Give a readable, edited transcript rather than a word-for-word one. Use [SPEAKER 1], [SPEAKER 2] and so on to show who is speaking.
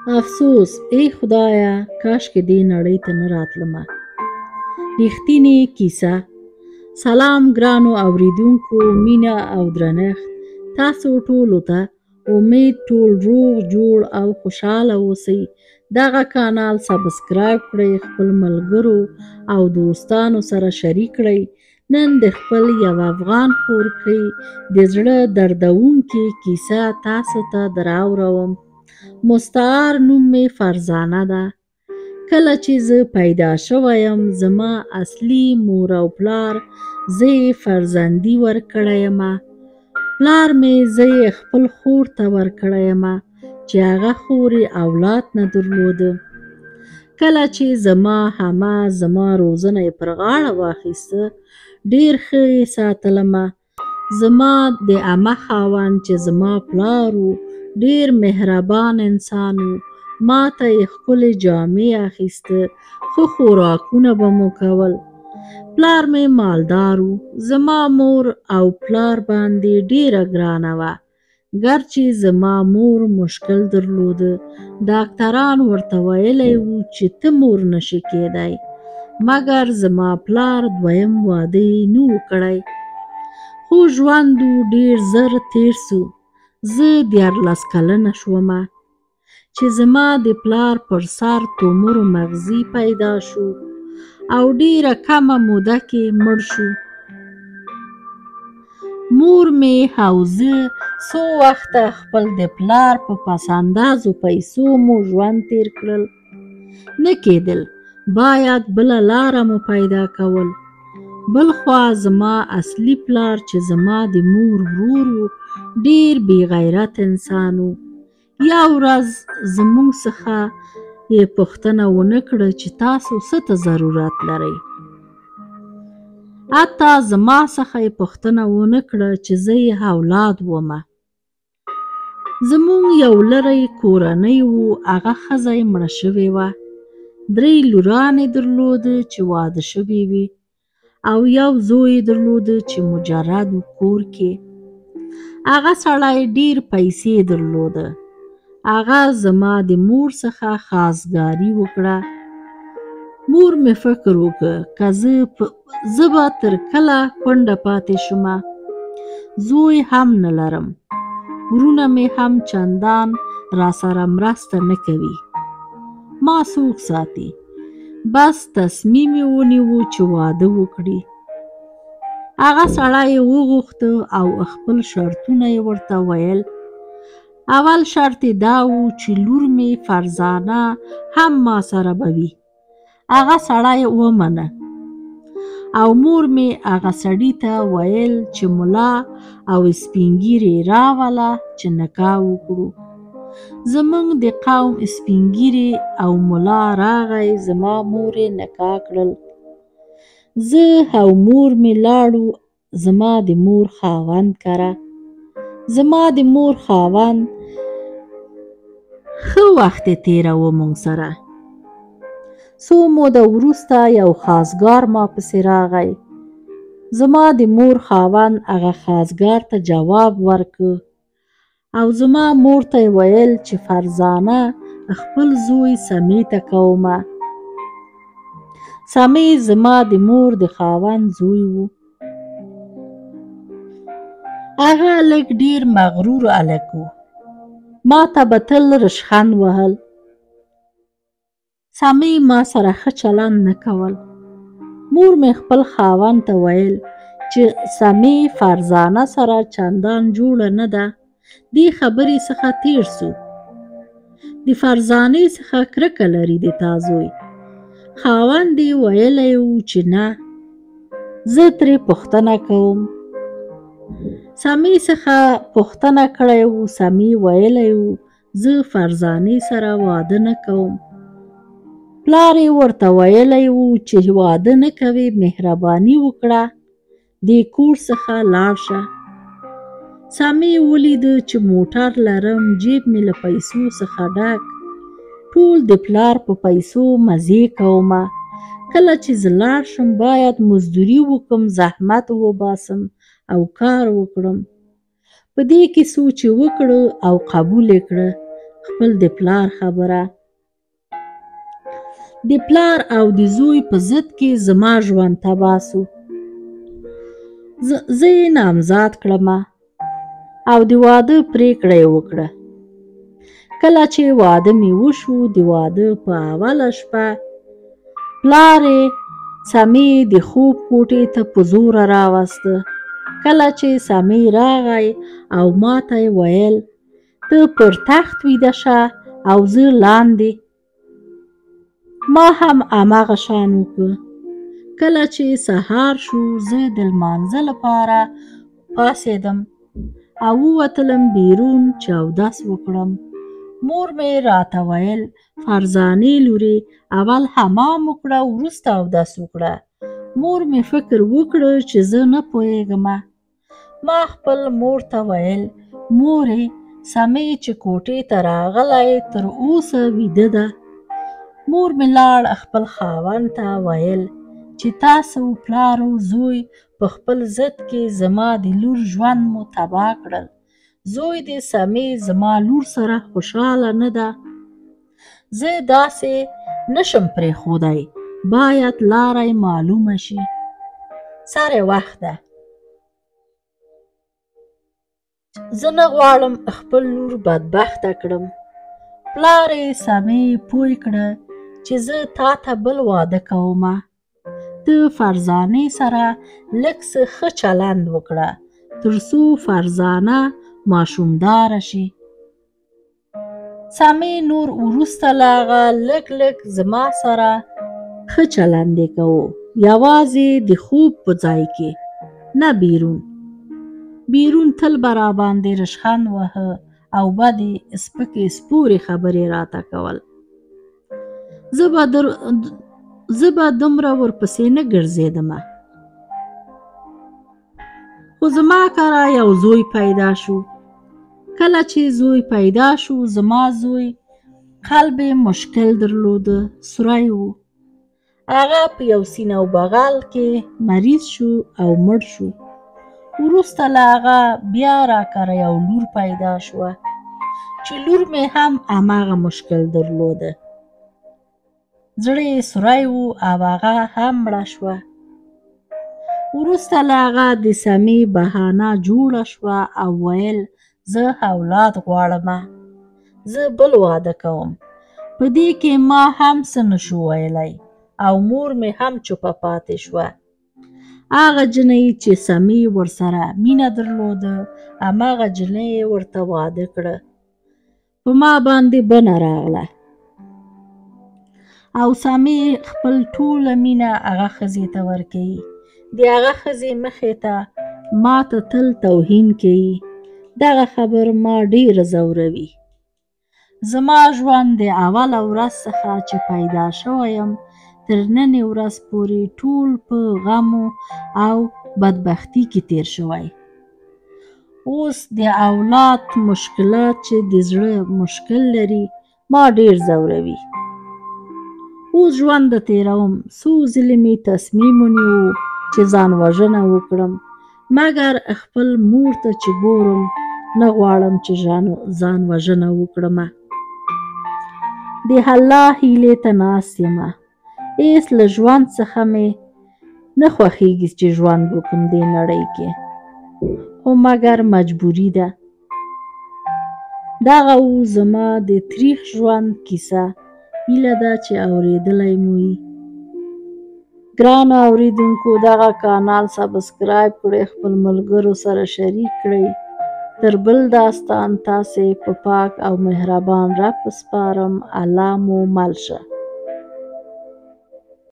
[SPEAKER 1] افسوس ای خدایه کاشکې دې نړۍ ته نه راتلمه. ریښتینې کیسه. سلام ګرانو اوریدونکو، مینه او درنښت تاسو ټولو ته. امید ټول روغ جوړ او خوشحاله اوسئ. دغه کانال سبسکرایب کړئ، خپل ملګرو او دوستانو سره شریک کړئ. نن د خپل یو افغان خورکۍ د زړه دردونکې کیسه تاسو ته دراوړم. مستعار نوم مې فرزانه ده. کله چې زه پیدا شویم زما اصلي مور او پلار زه یې فرزندي ورکړی یمه. پلار مې زه یې خپل خور ته ورکړی یمه چې هغه خور یې اولاد نه درلوده. کله چې زما روزنه یې پر غاړه واخیسته ډېر ښه یې ساتلمه. زما د عمه خاوند چې زما پلار و ډېر مهربان انسان و. ما ته یې ښکلې جامې اخیسته، ښه خوراکونه به مو کول. پلار مې مالدار و. زما مور او پلار باندې ډېره ګرانه وه. ګرچې زما مور مشکل درلوده. ډاکټران ورته ویلی وو چې ته مور نشې کېدی. مګر زما پلار دویم واده یې نه و کړی. خو ژوند و ډېر زر تېر سو. زه 14 کلنه شومه چې زما د پلار پر سر تومور مغزي پیدا شو او ډېره کمه موده کې مړ شو. مور مې او زه څو وخته خپل د پلار په پسندازو پیسو مو ژوند تېر کړل. نه کېدل، باید بله لاره مو پیدا کول. بل خوا زما اصلي پلار چې زما د مور ورور و ډېر بې غیرت انسان و. یو ورځ زموږ څخه یې پوښتنه ونه کړه چې تاسو څه ته ضرورت لرئ. حتی زما څخه یې پوښتنه ونه کړه چې زه یې اولاد ومه. زموږ یو لرې کورنۍ و، هغه ښځه یې مړه شوې وه. 3 لورانې درلوده چې واده شوې وې او یو زوی یې درلوده چې مجرد و کور کې. هغه سړی ډېر پیسې درلوده. هغه زما د مور څخه خواستګاري وکړه. مور مې فکر وکړ که زه به تر کله کونډه پاتې شمه. زوی هم نه لرم. ورونه مې هم چندان راسره مرسته نه کوي. ما څوک ساتي؟ بس تصمیم یې ونیو چې واده وکړي. هغه سړی یې وغوښته او خپل شرطونه یې ورته ویل. اول شرط یې دا و چې لور مې فرزانه هم ما سره به وي. هغه سړی ومنه او مور مې هغه سړي ته ویل چې ملا او سپین ږیري راوله چې نکاح وکړو. زموږ د قوم سپین ږیري او ملا راغی. زما مور یې نکاح کړل. زه او مور مې لاړو زما د مور خاوند کره. زما د مور خاوند ښه وخت یې تېراوه موږ سره. څو موده وروسته یو خواستګار ما پسې راغی. زما د مور خاوند هغه خواستګار ته جواب ورکړ او زما مور ته یې ویل چې فرزانه خپل زوی سمې ته کومه. سمې زما د مور د خاوند زوی و. هغه لږ ډېر مغرور هلک و. ما ته به تل رشخند وهل. سمې ما سره ښه چلند نه کول. مور مې خپل خاوند ته ویل چې سمې فرزانه سره چندان جوړه نه ده. دې خبرې څخه تېر سو. د فرزانې څخه کرکه لري د تا زوی. خاوند یې ویلی و چې نه، زه ترې پوښتنه کوم. سمې څخه پوښتنه کړې و. سمې ویلی و زه فرزانې سره واده نه کوم. پلار یې ورته ویلی و چې واده نه کوې، مهرباني وکړه دې کور څخه لاړ شه. سمې ولیده چې موټر لرم، جیب مې له پیسو څخه ډک. ټول د پلار په پیسو مزې کومه. کله چې زه لاړ شم باید مزدوري وکړم، زحمت وباسم او کار وکړم. په دې کې سوچ یې وکړه او قبول یې کړه. خپل د پلار خبره. د پلار او د زوی په ضد کې زما ژوند تباه سو. زه یې نامزاد کړمه او د واده پرېکړه یې وکړه. کله چې واده مې وشو، د واده په اوله شپه پلار یې سمې د خوب کوټې ته په زوره راوسته. کله چې سمې راغی او ما ته یې ویل ته پر تخت ویده شه او زه لاندې. ما هم هماغه شان وکړ. کله چې سهار شو، زه د لمانځه لپاره پاڅېدم او ووتلم بیرون چې اودس وکړم. مور مې راته ویل فرزانې لورې، اول حمام وکړه وروسته اودس وکړه. مور مې فکر وکړ چې زه نه پوهېږم. ما خپل مور ته ویل مورې، سمې چې کوټې ته راغلی تر اوسه ویده ده. مور مې لاړ خپل خاوند ته ویل چې تاسو پلار او زوی په خپل ضد کې زما د لور ژوند مو تباه کړل. زوی دې سمې زما لور سره خوشحاله نه ده. زه داسې نشم پرېښودی، باید لاره یې معلومه شي. سره وخت ده. زه نه غواړم خپل لور بدبخته کړم. پلار یې سمې پوه کړه چې زه تا ته بل واده کومه. ته فرزانې سره لږ څه ښه چلند وکړه تر څو فرزانه ماشومداره شي. سمې نور وروسته لاغه لږ لږ زما سره ښه چلند یې کوو، یوازې د خوب په ځای کې نه بیرون. بیرون تل به راباندې رشخند وهه او بدې سپکې سپورې خبرې راته کول. زه به دومره ورپسې نه ګرځېدمه. خو زما کره یو زوی پیدا شو. کله چې زوی پیدا شو، زما زوی قلب مشکل درلوده، سوری و. هغه په یو سینه و بغل کې مریض شو او مړ شو. وروسته له هغه بیا راکره یو لور پیدا شوه چې لور مې هم هماغه مشکل درلوده. زړه یې سوری و او هغه هم مړه شوه. وروسته له هغه د سمې بهانه جوړه شوه او ویل زه اولاد غواړم، زه بل واده کوم. په دې کې ما هم څه نشو ویلی او مور مې هم چوپه پاتې شوه. هغه جنۍ چې سمې ورسره مینه درلوده، هماغه جنۍ یې ورته واده کړه. په ما باندې بنه راغله او سمې خپل ټوله مینه هغه ښځې ته ورکوي. د هغه ښځې مخې ته ما ته تل توهین کوي. دغه خبر ما ډېره ځوروي. زما ژوند د اوله ورځ څخه چې پیدا شوی یم تر ننې ورځ پورې ټول په غمو او بدبختي کې تیر شوی. اوس د اولاد مشکلات چې د زړه مشکل لري ما ډېر ځوروي. اوس ژوند د تیروم. څو ځلې مې تصمیم ونیو چې ځان وژنه وکړم، مګر خپل مور ته چې ګورم نه غواړم چې ځان وژنه وکړم. د الله هیلې ته ناست یم. هېڅ له ژوند څخه مې نه خوښېږي چې ژوند وکړم دې نړۍ کې، خو مګر مجبوري ده. دغه و زما د تریخ ژوند کیسه. هیله ده چې اورېدلی مو وي. ګرانو اورېدونکو، دغه کانال سبسکرایب کړئ، خپل ملګرو سره شریک کړئ. تر بل داستان تاسې په پاک او مهربان رب سپارم. الله مو مل شه.